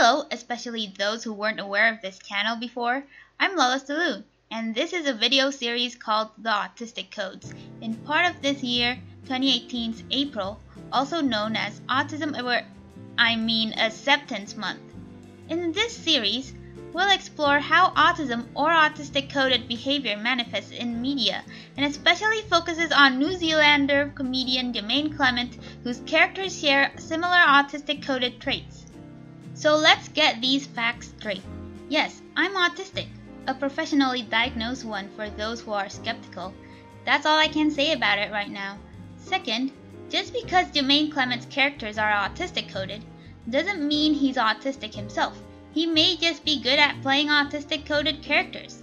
Hello, especially those who weren't aware of this channel before. I'm Lala, and this is a video series called The Autistic Codes, in part of this year, 2018's April, also known as Autism Acceptance Month. In this series, we'll explore how autism or autistic-coded behavior manifests in media, and especially focuses on New Zealander comedian Jemaine Clement, whose characters share similar autistic-coded traits. So let's get these facts straight. Yes, I'm autistic, a professionally diagnosed one for those who are skeptical. That's all I can say about it right now. Second, just because Jemaine Clement's characters are autistic-coded doesn't mean he's autistic himself. He may just be good at playing autistic-coded characters.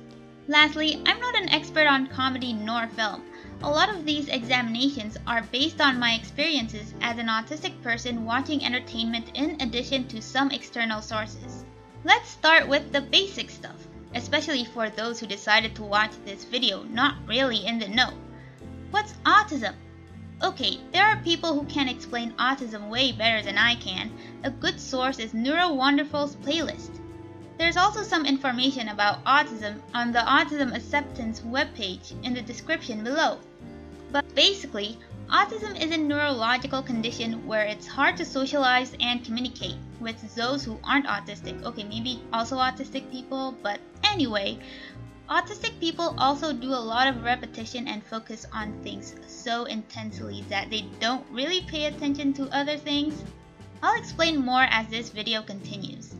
Lastly, I'm not an expert on comedy nor film. A lot of these examinations are based on my experiences as an autistic person watching entertainment in addition to some external sources. Let's start with the basic stuff, especially for those who decided to watch this video not really in the know. What's autism? Okay, there are people who can explain autism way better than I can. A good source is Neuro Wonderful's playlist. There's also some information about autism on the Autism Acceptance webpage in the description below. But basically, autism is a neurological condition where it's hard to socialize and communicate with those who aren't autistic. Okay, maybe also autistic people, but anyway, autistic people also do a lot of repetition and focus on things so intensely that they don't really pay attention to other things. I'll explain more as this video continues.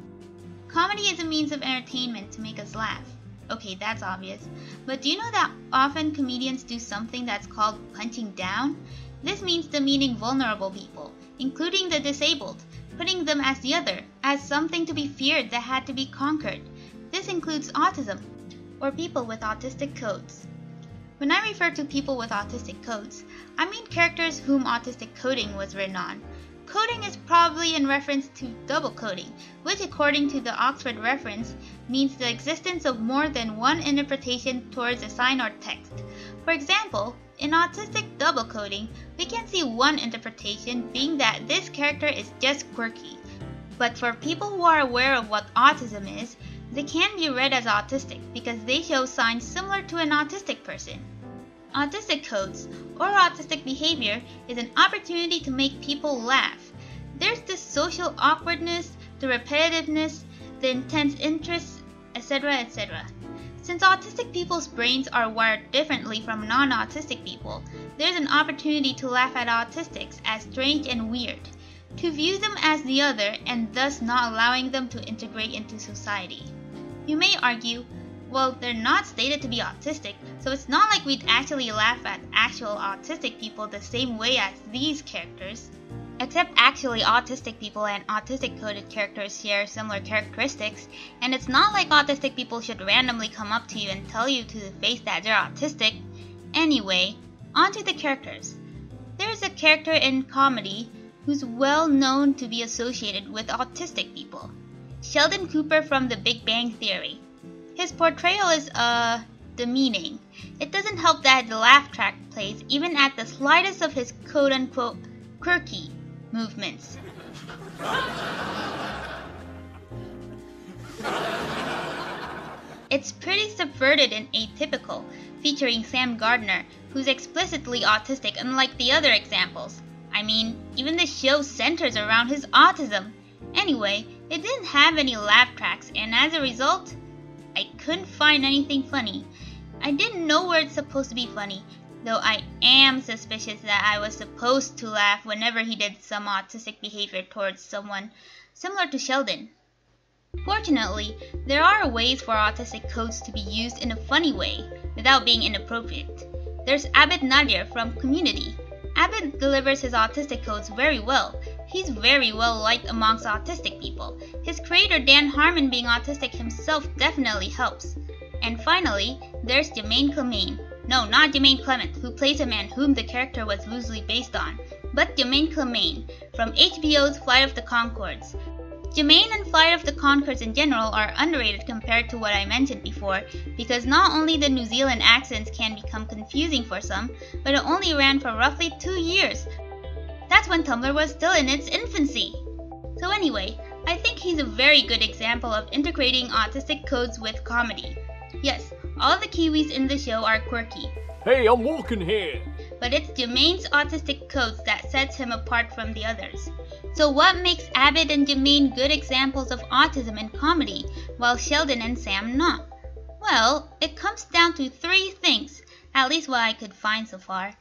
Comedy is a means of entertainment to make us laugh. Okay, that's obvious. But do you know that often comedians do something that's called punching down? This means demeaning vulnerable people, including the disabled, putting them as the other, as something to be feared that had to be conquered. This includes autism, or people with autistic codes. When I refer to people with autistic codes, I mean characters whom autistic coding was written on. Coding is probably in reference to double coding, which according to the Oxford reference means the existence of more than one interpretation towards a sign or text. For example, in autistic double coding, we can see one interpretation being that this character is just quirky. But for people who are aware of what autism is, they can be read as autistic because they show signs similar to an autistic person. Autistic codes, or autistic behavior, is an opportunity to make people laugh. There's the social awkwardness, the repetitiveness, the intense interest, etc., etc. Since autistic people's brains are wired differently from non-autistic people, there's an opportunity to laugh at autistics as strange and weird, to view them as the other and thus not allowing them to integrate into society. You may argue, well, they're not stated to be autistic, so it's not like we'd actually laugh at actual autistic people the same way as these characters. Except actually autistic people and autistic-coded characters share similar characteristics, and it's not like autistic people should randomly come up to you and tell you to the face that they're autistic. Anyway, onto the characters. There's a character in comedy who's well known to be associated with autistic people. Sheldon Cooper from The Big Bang Theory. His portrayal is, demeaning. It doesn't help that the laugh track plays even at the slightest of his quote-unquote quirky movements. It's pretty subverted in Atypical, featuring Sam Gardner, who's explicitly autistic unlike the other examples. I mean, even the show centers around his autism. Anyway, it didn't have any laugh tracks, and as a result, I couldn't find anything funny. I didn't know where it's supposed to be funny, though I am suspicious that I was supposed to laugh whenever he did some autistic behavior towards someone similar to Sheldon. Fortunately, there are ways for autistic codes to be used in a funny way, without being inappropriate. There's Abid Nadir from Community. Abid delivers his autistic codes very well. He's very well liked amongst autistic people. His creator Dan Harmon being autistic himself definitely helps. And finally, there's Jemaine Clement. No, not Jemaine Clement, who plays a man whom the character was loosely based on, but Jemaine Clement from HBO's Flight of the Conchords. Jemaine and Flight of the Conchords in general are underrated compared to what I mentioned before, because not only the New Zealand accents can become confusing for some, but it only ran for roughly 2 years. That's when Tumblr was still in its infancy. So anyway, I think he's a very good example of integrating autistic codes with comedy. Yes, all the Kiwis in the show are quirky. Hey, I'm walking here! But it's Jemaine's autistic codes that sets him apart from the others. So what makes Abed and Jemaine good examples of autism in comedy, while Sheldon and Sam not? Well, it comes down to 3 things, at least what I could find so far.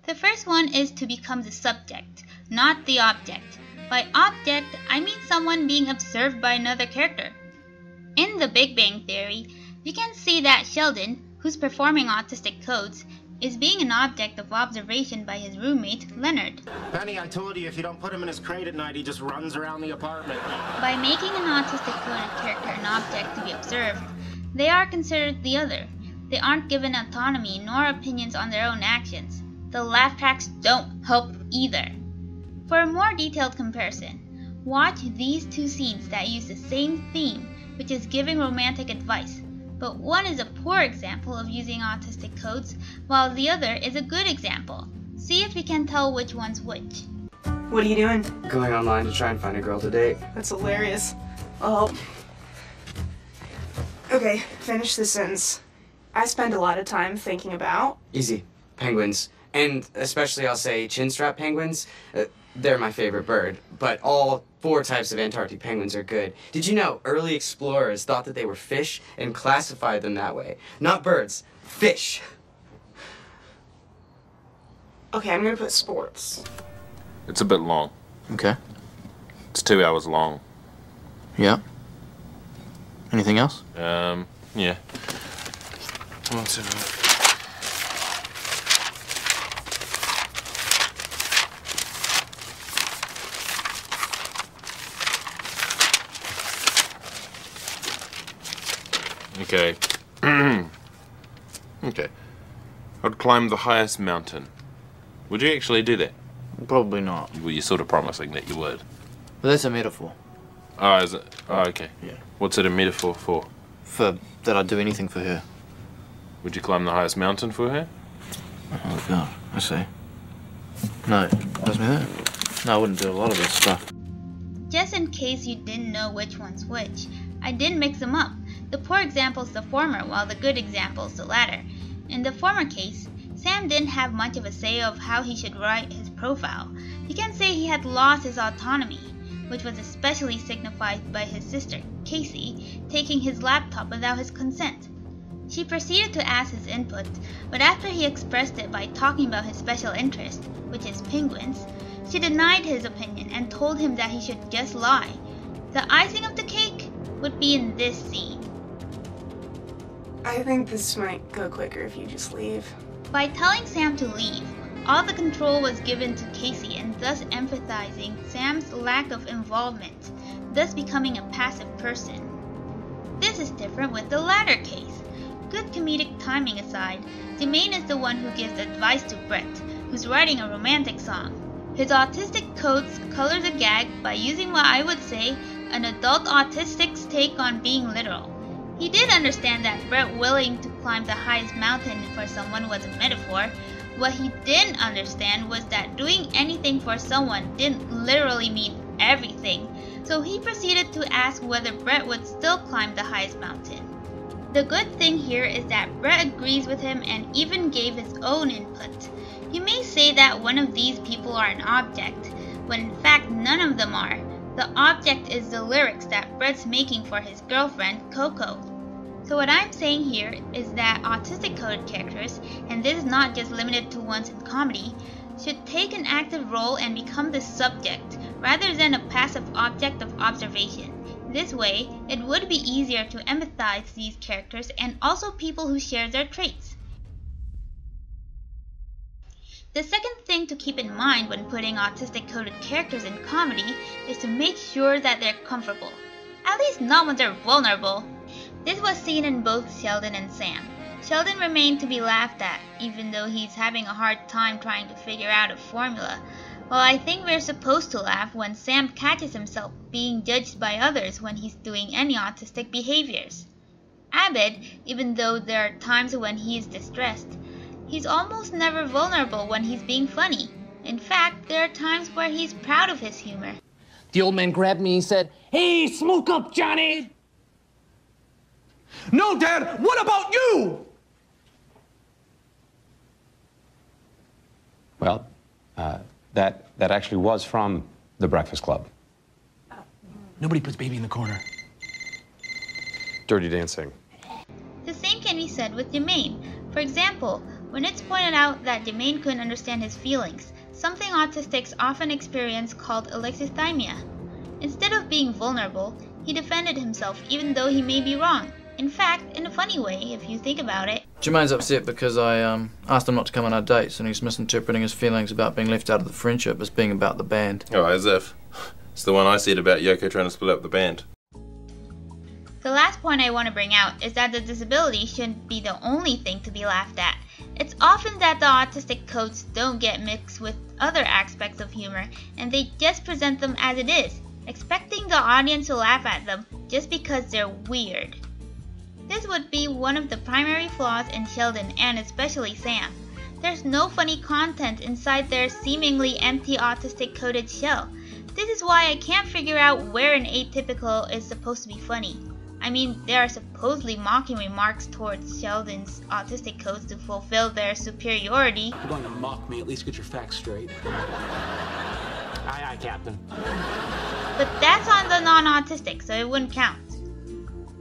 The first one is to become the subject, not the object. By object, I mean someone being observed by another character. In The Big Bang Theory, you can see that Sheldon, who's performing autistic codes, is being an object of observation by his roommate, Leonard. Penny, I told you if you don't put him in his crate at night, he just runs around the apartment. By making an autistic-coded character an object to be observed, they are considered the other. They aren't given autonomy nor opinions on their own actions. The laugh tracks don't help either. For a more detailed comparison, watch these 2 scenes that use the same theme, which is giving romantic advice, but one is a poor example of using autistic codes, while the other is a good example. See if you can tell which one's which. What are you doing? Going online to try and find a girl to date. That's hilarious. Oh. Okay, finish this sentence. I spend a lot of time thinking about... Easy. Penguins. And especially I'll say chinstrap penguins. They're my favorite bird. But all 4 types of Antarctic penguins are good. Did you know early explorers thought that they were fish and classified them that way? Not birds. Fish. Okay, I'm gonna put sports. It's a bit long. Okay. It's 2 hours long. Yeah. Anything else? Yeah. What's it? Okay. Okay. I'd climb the highest mountain. Would you actually do that? Probably not. Well, you're sort of promising that you would. But that's a metaphor. Oh, is it? Oh, okay. Yeah. What's it a metaphor for? For that I'd do anything for her. Would you climb the highest mountain for her? Oh god, I see. No, ask me that. No, I wouldn't do a lot of this stuff. Just in case you didn't know which one's which, I didn't mix them up. The poor example's the former, while the good example's the latter. In the former case, Sam didn't have much of a say of how he should write his profile. You can say he had lost his autonomy, which was especially signified by his sister, Casey, taking his laptop without his consent. She proceeded to ask his input, but after he expressed it by talking about his special interest, which is penguins, she denied his opinion and told him that he should just lie. The icing of the cake would be in this scene. I think this might go quicker if you just leave. By telling Sam to leave, all the control was given to Casey and thus emphasizing Sam's lack of involvement, thus becoming a passive person. This is different with the latter case. Good comedic timing aside, Jemaine is the one who gives advice to Brett, who's writing a romantic song. His autistic codes color the gag by using what I would say an adult autistic's take on being literal. He did understand that Brett willing to climb the highest mountain for someone was a metaphor. What he didn't understand was that doing anything for someone didn't literally mean everything, so he proceeded to ask whether Brett would still climb the highest mountain. The good thing here is that Brett agrees with him and even gave his own input. You may say that one of these people are an object, when in fact none of them are. The object is the lyrics that Brett's making for his girlfriend, Coco. So what I'm saying here is that autistic coded characters, and this is not just limited to ones in comedy, should take an active role and become the subject, rather than a passive object of observation. This way, it would be easier to empathize these characters and also people who share their traits. The second thing to keep in mind when putting autistic coded characters in comedy is to make sure that they're comfortable. At least not when they're vulnerable. This was seen in both Sheldon and Sam. Sheldon remained to be laughed at, even though he's having a hard time trying to figure out a formula, while I think we're supposed to laugh when Sam catches himself being judged by others when he's doing any autistic behaviors. Abed, even though there are times when he is distressed, he's almost never vulnerable when he's being funny. In fact, there are times where he's proud of his humor. The old man grabbed me and said, "Hey, smoke up, Johnny!" "No, Dad, what about you?" Well, that actually was from The Breakfast Club. Nobody puts baby in the corner. Dirty Dancing. The same can be said with Jemaine. For example, when it's pointed out that Jemaine couldn't understand his feelings, something autistics often experience called alexithymia. Instead of being vulnerable, he defended himself even though he may be wrong. In fact, in a funny way, if you think about it. Jermaine's upset because I asked him not to come on our dates, and he's misinterpreting his feelings about being left out of the friendship as being about the band. Oh, as if. It's the one I said about Yoko trying to split up the band. The last point I want to bring out is that the disability shouldn't be the only thing to be laughed at. It's often that the autistic codes don't get mixed with other aspects of humor, and they just present them as it is, expecting the audience to laugh at them just because they're weird. This would be one of the primary flaws in Sheldon and especially Sam. There's no funny content inside their seemingly empty autistic coded shell. This is why I can't figure out where an atypical is supposed to be funny. I mean, there are supposedly mocking remarks towards Sheldon's autistic codes to fulfill their superiority. You're going to mock me, at least get your facts straight. Aye, aye, Captain. But that's on the non-autistic, so it wouldn't count.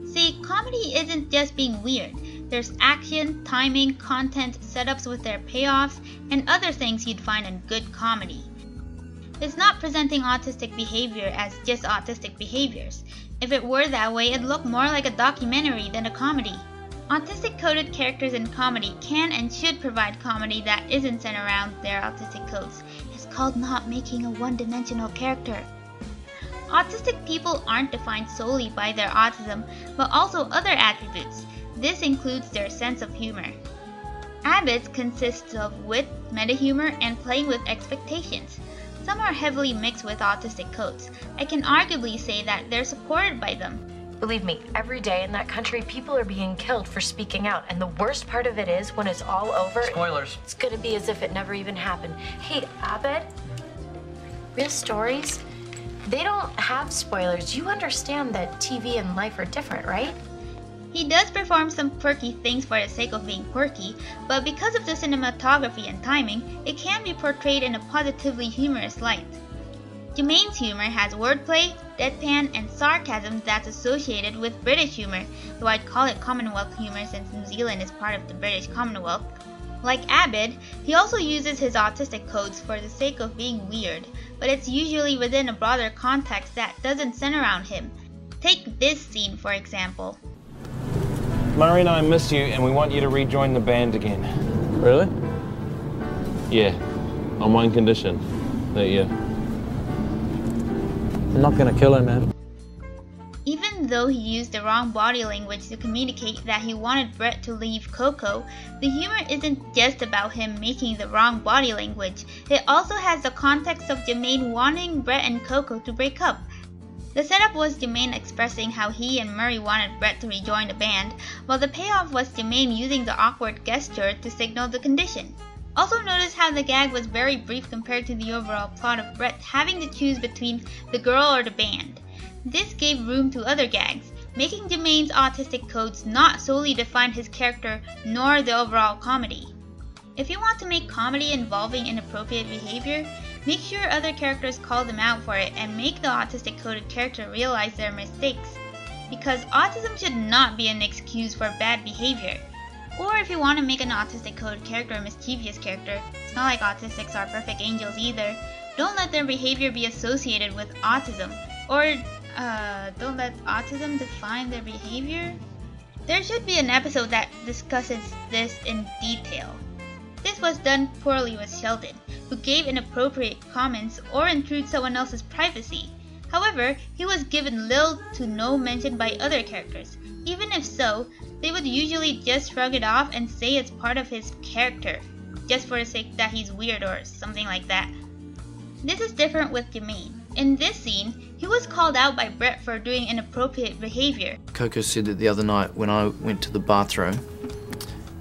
See, comedy isn't just being weird. There's action, timing, content, setups with their payoffs, and other things you'd find in good comedy. It's not presenting autistic behavior as just autistic behaviors. If it were that way, it'd look more like a documentary than a comedy. Autistic-coded characters in comedy can and should provide comedy that isn't centered around their autistic codes. It's called not making a one-dimensional character. Autistic people aren't defined solely by their autism, but also other attributes. This includes their sense of humor. Habits consist of wit, meta-humor, and playing with expectations. Some are heavily mixed with autistic codes. I can arguably say that they're supported by them. Believe me, every day in that country, people are being killed for speaking out. And the worst part of it is, when it's all over... Spoilers. It's gonna be as if it never even happened. Hey, Abed, real stories, they don't have spoilers. You understand that TV and life are different, right? He does perform some quirky things for the sake of being quirky, but because of the cinematography and timing, it can be portrayed in a positively humorous light. Jemaine's humor has wordplay, deadpan, and sarcasm that's associated with British humor, though I'd call it Commonwealth humor since New Zealand is part of the British Commonwealth. Like Abed, he also uses his autistic codes for the sake of being weird, but it's usually within a broader context that doesn't center around him. Take this scene for example. Murray and I miss you, and we want you to rejoin the band again. Really? Yeah, on one condition, that you... I'm not gonna kill him, man. Even though he used the wrong body language to communicate that he wanted Brett to leave Coco, the humor isn't just about him making the wrong body language. It also has the context of Jemaine wanting Brett and Coco to break up. The setup was Jemaine expressing how he and Murray wanted Brett to rejoin the band, while the payoff was Jemaine using the awkward gesture to signal the condition. Also notice how the gag was very brief compared to the overall plot of Brett having to choose between the girl or the band. This gave room to other gags, making Jemaine's autistic codes not solely define his character nor the overall comedy. If you want to make comedy involving inappropriate behavior, make sure other characters call them out for it and make the autistic coded character realize their mistakes. Because autism should not be an excuse for bad behavior. Or if you want to make an autistic coded character a mischievous character, it's not like autistics are perfect angels either. Don't let their behavior be associated with autism. Or don't let autism define their behavior? There should be an episode that discusses this in detail. This was done poorly with Sheldon, who gave inappropriate comments or intrude someone else's privacy. However, he was given little to no mention by other characters. Even if so, they would usually just shrug it off and say it's part of his character, just for the sake that he's weird or something like that. This is different with Jemaine. In this scene, he was called out by Brett for doing inappropriate behavior. Coco said that the other night when I went to the bathroom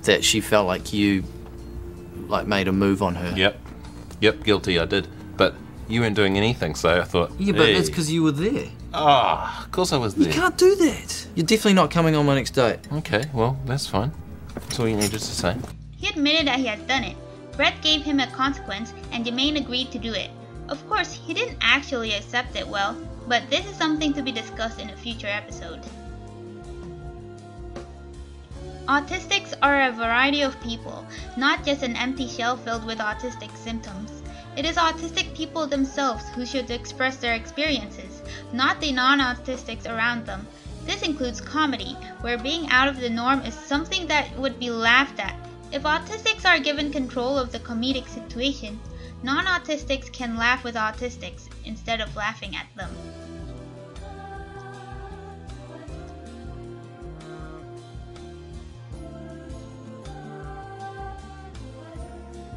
that she felt like you made a move on her. Yep, guilty, I did. But you weren't doing anything, so I thought, Yeah, but hey. that's because you were there. Ah, of course I was there. You can't do that. You're definitely not coming on my next date. Okay, well, that's fine. That's all you needed to say. He admitted that he had done it. Brett gave him a consequence, and Jemaine agreed to do it. Of course, he didn't actually accept it well, but this is something to be discussed in a future episode. Autistics are a variety of people, not just an empty shell filled with autistic symptoms. It is autistic people themselves who should express their experiences, not the non-autistics around them. This includes comedy, where being out of the norm is something that would be laughed at. If autistics are given control of the comedic situation, non-autistics can laugh with autistics instead of laughing at them.